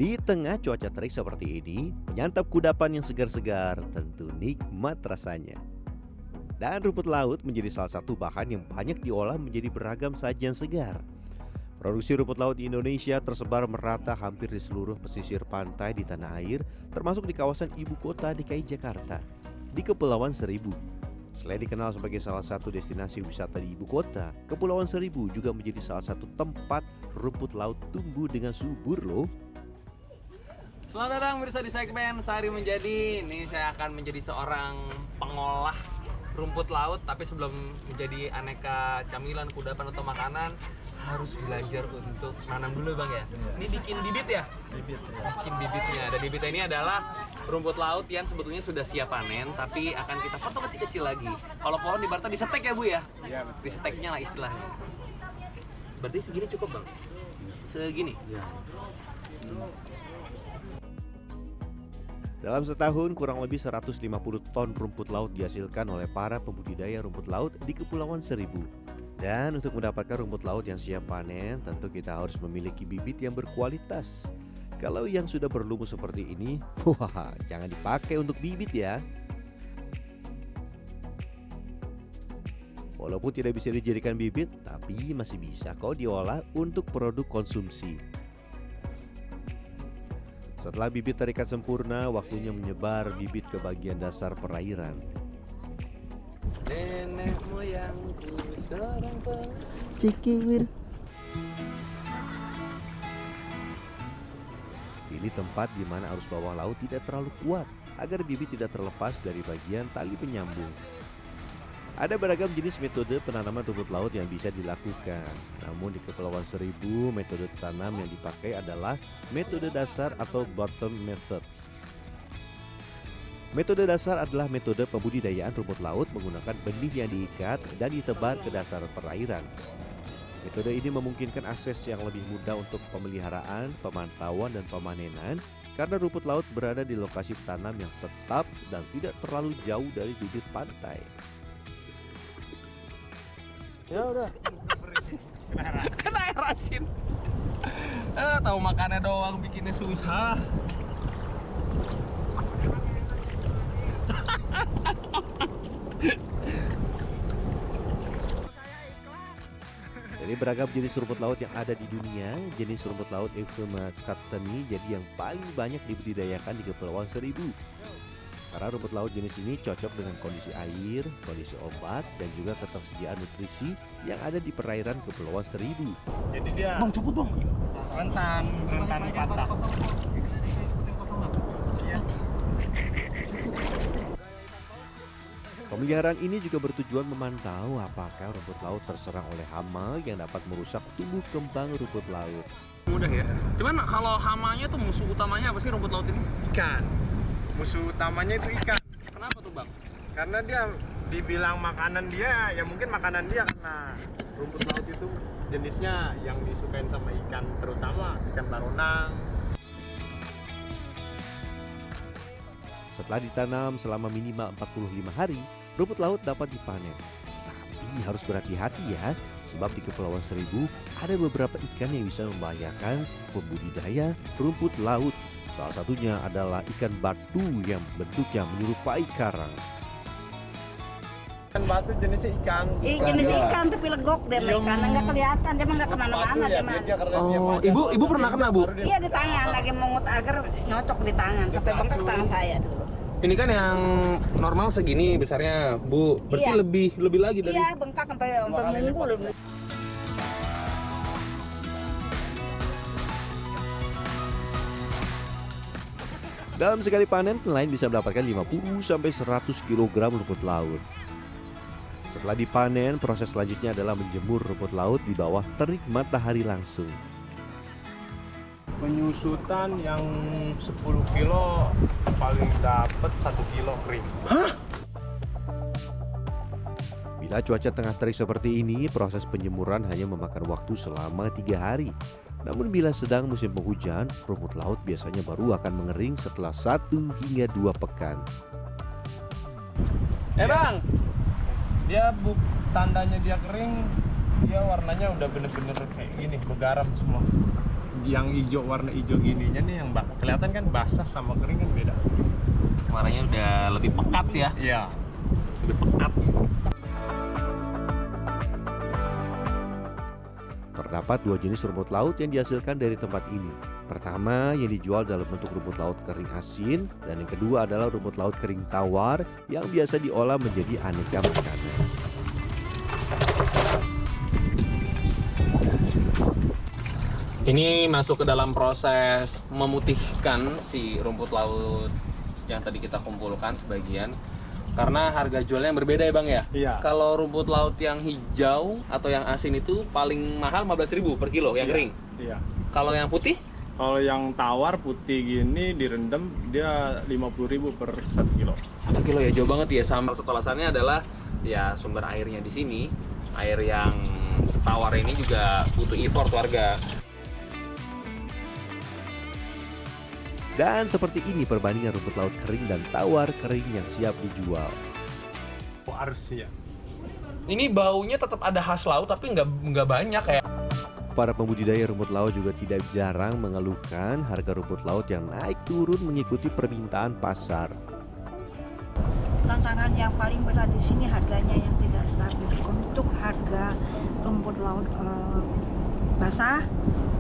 Di tengah cuaca terik seperti ini, menyantap kudapan yang segar-segar tentu nikmat rasanya. Dan rumput laut menjadi salah satu bahan yang banyak diolah menjadi beragam sajian segar. Produksi rumput laut di Indonesia tersebar merata hampir di seluruh pesisir pantai di tanah air, termasuk di kawasan ibu kota DKI Jakarta, di Kepulauan Seribu. Selain dikenal sebagai salah satu destinasi wisata di ibu kota, Kepulauan Seribu juga menjadi salah satu tempat rumput laut tumbuh dengan subur loh. Selamat datang pemirsa di segmen Sehari Menjadi. Ini saya akan menjadi seorang pengolah rumput laut, tapi sebelum menjadi aneka camilan, kudapan atau makanan harus belajar untuk nanam dulu Bang ya. Ini bikin bibit ya? Bibit ya. Bikin bibitnya. Dan bibitnya ini adalah rumput laut yang sebetulnya sudah siap panen, tapi akan kita potong kecil-kecil lagi. Kalau pohon di Barta disetek ya Bu ya? Iya betul. Diseteknya lah istilahnya. Berarti segini cukup Bang? Segini? Iya. Dalam setahun, kurang lebih 150 ton rumput laut dihasilkan oleh para pembudidaya rumput laut di Kepulauan Seribu. Dan untuk mendapatkan rumput laut yang siap panen, tentu kita harus memiliki bibit yang berkualitas. Kalau yang sudah berlumut seperti ini, wah, jangan dipakai untuk bibit ya. Walaupun tidak bisa dijadikan bibit, tapi masih bisa kok diolah untuk produk konsumsi. Setelah bibit terikat sempurna, waktunya menyebar bibit ke bagian dasar perairan. Nenek moyangku seorang Cikiwir. Pilih tempat di mana arus bawah laut tidak terlalu kuat, agar bibit tidak terlepas dari bagian tali penyambung. Ada beragam jenis metode penanaman rumput laut yang bisa dilakukan. Namun di Kepulauan Seribu, metode tanam yang dipakai adalah metode dasar atau bottom method. Metode dasar adalah metode pembudidayaan rumput laut menggunakan benih yang diikat dan ditebar ke dasar perairan. Metode ini memungkinkan akses yang lebih mudah untuk pemeliharaan, pemantauan, dan pemanenan karena rumput laut berada di lokasi tanam yang tetap dan tidak terlalu jauh dari bibir pantai. Ya udah. Kena air asin. Tahu makannya doang bikinnya susah. Dari beragam jenis rumput laut yang ada di dunia, jenis rumput laut Euphema cattani jadi yang paling banyak dibudidayakan di Kepulauan Seribu. Karena rumput laut jenis ini cocok dengan kondisi air, kondisi obat, dan juga ketersediaan nutrisi yang ada di perairan Kepulauan Seribu. Jadi dia Bang, cepet bang. rentan patah. Pemeliharaan ini juga bertujuan memantau apakah rumput laut terserang oleh hama yang dapat merusak tumbuh kembang rumput laut. Mudah ya. Cuman kalau hamanya tuh musuh utamanya apa sih rumput laut ini? Ikan. Musuh utamanya itu ikan. Kenapa tuh bang? Karena dia dibilang makanan dia, ya mungkin makanan dia karena rumput laut itu jenisnya yang disukain sama ikan, terutama ikan baronang. Setelah ditanam selama minimal 45 hari, rumput laut dapat dipanen. Tapi harus berhati-hati ya, sebab di Kepulauan Seribu ada beberapa ikan yang bisa membahayakan pembudidaya rumput laut. Salah satunya adalah ikan batu yang bentuknya menyerupai karang. Ikan batu jenisnya ikan. Jenis ikan tapi legok deh mereka, nggak kelihatan, dia mah nggak kemana-mana dia mah. Ibu pernah kena bu? Iya di tangan, lagi mungut agar nyocok di tangan, sampai bengkak tangan saya dulu. Ini kan yang normal segini besarnya bu, berarti Iya. lebih lagi dari. Iya bengkak sampai minggu lebih. Dalam sekali panen, nelayan bisa mendapatkan 50-100 kg rumput laut. Setelah dipanen, proses selanjutnya adalah menjemur rumput laut di bawah terik matahari langsung. Penyusutan yang 10 kilo paling dapat 1 kilo kering. Hah? Bila cuaca tengah terik seperti ini, proses penjemuran hanya memakan waktu selama 3 hari. Namun bila sedang musim penghujan, rumput laut biasanya baru akan mengering setelah 1 hingga 2 pekan. Bang, Dia tandanya dia kering, dia warnanya udah bener-bener kayak gini, bergaram semua. yang hijau, warna hijau gininya nih yang kelihatan kan basah sama kering kan beda. Warnanya udah lebih pekat ya. Iya. Lebih pekat. Terdapat dua jenis rumput laut yang dihasilkan dari tempat ini. Pertama yang dijual dalam bentuk rumput laut kering asin, dan yang kedua adalah rumput laut kering tawar yang biasa diolah menjadi aneka makanan. Ini masuk ke dalam proses memutihkan si rumput laut yang tadi kita kumpulkan sebagian. Karena harga jualnya yang berbeda ya Bang ya? Iya. Kalau rumput laut yang hijau atau yang asin itu paling mahal 15.000 per kilo yang kering. Iya. Kalau yang putih? Kalau yang tawar putih gini direndam dia 50.000 per 1 kilo. 1 kilo ya, jauh banget ya. Sama satu alasannya adalah ya sumber airnya di sini. Air yang tawar ini juga butuh effort warga. Dan seperti ini perbandingan rumput laut kering dan tawar kering yang siap dijual. Oh, harusnya. Ini baunya tetap ada khas laut tapi nggak banyak kayak. Para pembudidaya rumput laut juga tidak jarang mengeluhkan harga rumput laut yang naik turun mengikuti permintaan pasar. Tantangan yang paling berat di sini harganya yang tidak stabil. Untuk harga rumput laut basah,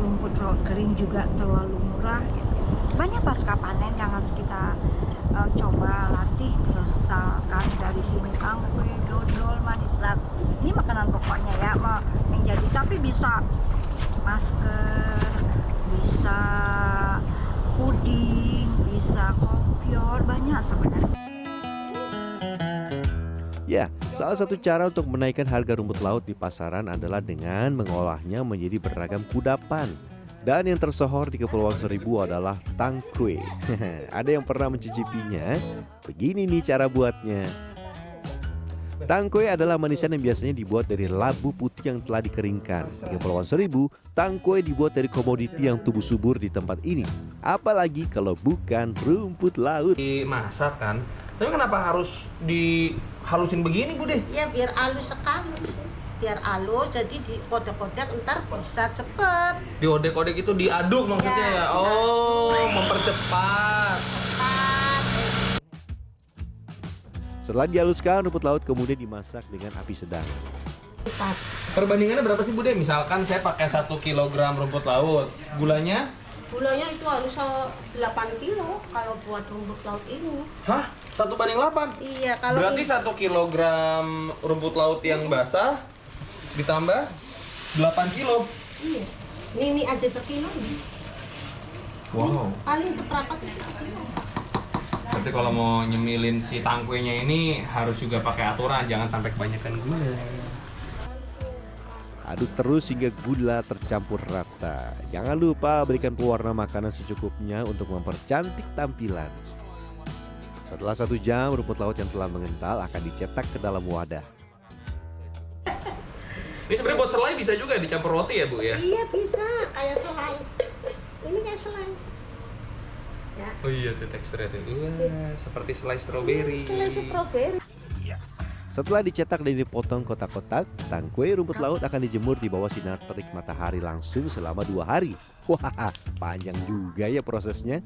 rumput laut kering juga terlalu murah. Banyak pasca panen yang harus kita coba latih, misalkan dari sini tangkwe, dodol, manisat. Ini makanan pokoknya ya, yang jadi. Tapi bisa masker, bisa puding, bisa kopior, banyak sebenarnya. Ya, salah satu cara untuk menaikkan harga rumput laut di pasaran adalah dengan mengolahnya menjadi beragam kudapan. Dan yang tersohor di Kepulauan Seribu adalah tangkwe. Ada yang pernah mencicipinya? Begini nih cara buatnya. Tangkwe adalah manisan yang biasanya dibuat dari labu putih yang telah dikeringkan. Di Kepulauan Seribu, tangkwe dibuat dari komoditi yang tumbuh subur di tempat ini. Apalagi kalau bukan rumput laut. Dimasak kan, tapi kenapa harus dihalusin begini Bu deh? Ya biar halus sekali sih. Biar halus, jadi di kodek-kodek ntar bisa cepet. Diodek-odek itu diaduk maksudnya ya? Oh, mempercepat. Setelah dihaluskan, rumput laut kemudian dimasak dengan api sedang. Perbandingannya berapa sih Bu deh? Misalkan saya pakai 1 kg rumput laut, gulanya? Gulanya itu harus 8 kilo kalau buat rumput laut ini. Hah? 1:8? Iya, kalau Berarti 1 kg rumput laut yang basah ditambah 8 kilo. Iya. Ini aja sekilo nih. Wow. Paling seperempat itu sekilo. Berarti kalau mau nyemilin si tangkwenya ini harus juga pakai aturan, jangan sampai kebanyakan gula. Aduk terus hingga gula tercampur rata. Jangan lupa berikan pewarna makanan secukupnya untuk mempercantik tampilan. Setelah 1 jam, rumput laut yang telah mengental akan dicetak ke dalam wadah. Ini sebenarnya buat selai bisa juga dicampur roti ya Bu ya? Iya bisa, kayak selai. Ini kayak selai. Ya. Oh iya tuh teksturnya tuh. Wah, seperti selai stroberi. Selai stroberi. Setelah dicetak dan dipotong kotak-kotak, tangkwe rumput laut akan dijemur di bawah sinar terik matahari langsung selama 2 hari. Wah, panjang juga ya prosesnya.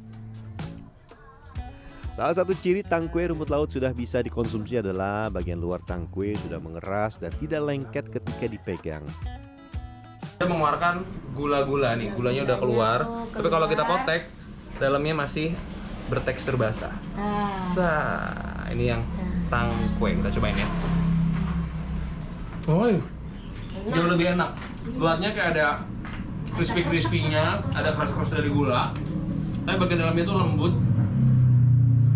Salah satu ciri tangkwe rumput laut sudah bisa dikonsumsi adalah bagian luar tangkwe sudah mengeras dan tidak lengket ketika dipegang. Kita mengeluarkan gula-gula nih, gulanya udah keluar. Tapi kalau kita potek, dalamnya masih bertekstur basah. Ini yang tangkwe, kita cobain ya. Oh, jauh lebih enak. Luarnya kayak ada crispy-crispy-nya, ada keras-keras dari gula. Tapi bagian dalamnya itu lembut.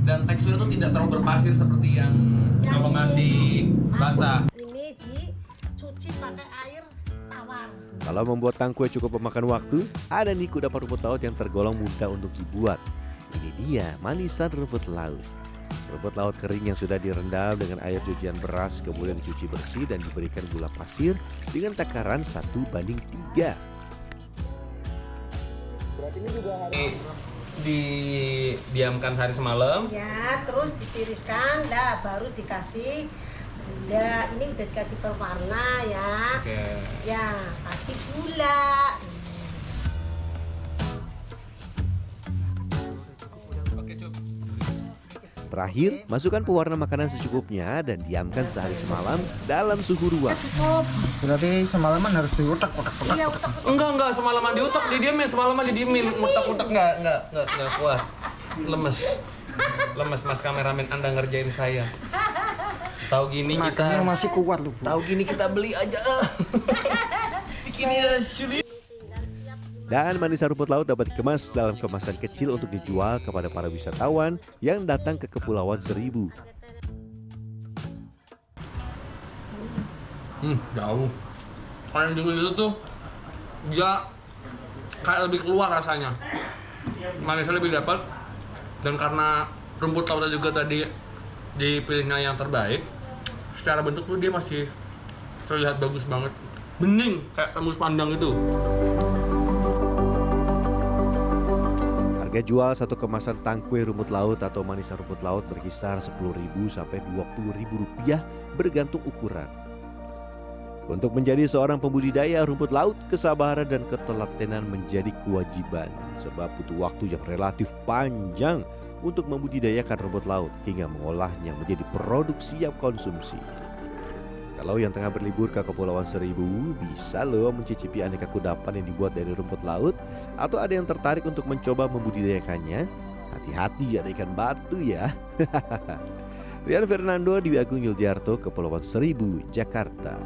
Dan teksturnya itu tidak terlalu berpasir seperti yang kalau masih basah. Ini dicuci pakai air tawar. Kalau membuat tangkwe cukup memakan waktu, ada nih kudapan rumput laut yang tergolong mudah untuk dibuat. Ini dia manisan rumput laut. Rumput laut kering yang sudah direndam dengan air cucian beras kemudian dicuci bersih dan diberikan gula pasir dengan takaran 1:3. Berarti ini juga harus Didiamkan sehari semalam. Ya, terus ditiriskan, dah baru dikasih. Udah, ini udah dikasih pewarna ya. Oke. Ya, kasih gula. terakhir, masukkan pewarna makanan secukupnya dan diamkan sehari semalam dalam suhu ruang. Berarti semalaman harus diutak-utak. Iya, utak. Enggak, semalaman diutak, didiemin, semalaman didiemin. Utak-utak enggak kuat. Lemes Mas kameramen Anda ngerjain saya. Tahu gini Makanya kita masih kuat lu. Tahu gini kita beli aja. Bikinnya sulit. Dan manisa rumput laut dapat dikemas dalam kemasan kecil untuk dijual kepada para wisatawan yang datang ke Kepulauan Seribu. Jauh. Kalau yang dulu itu tuh dia kayak lebih keluar rasanya. Manisnya lebih dapat. Dan karena rumput lautnya juga tadi dipilihnya yang terbaik, secara bentuk tuh dia masih terlihat bagus banget. Bening kayak tembus pandang itu. Harga jual satu kemasan tangkwe rumput laut atau manisa rumput laut berkisar Rp10.000 sampai Rp20.000 bergantung ukuran. Untuk menjadi seorang pembudidaya rumput laut, kesabaran dan ketelatenan menjadi kewajiban sebab butuh waktu yang relatif panjang untuk membudidayakan rumput laut hingga mengolahnya menjadi produk siap konsumsi. Kalau yang tengah berlibur ke Kepulauan Seribu, bisa loh mencicipi aneka kudapan yang dibuat dari rumput laut, atau ada yang tertarik untuk mencoba membudidayakannya, hati-hati ada ikan batu ya. Rian Fernando, Dewi Agung Yuljarto, Kepulauan Seribu, Jakarta.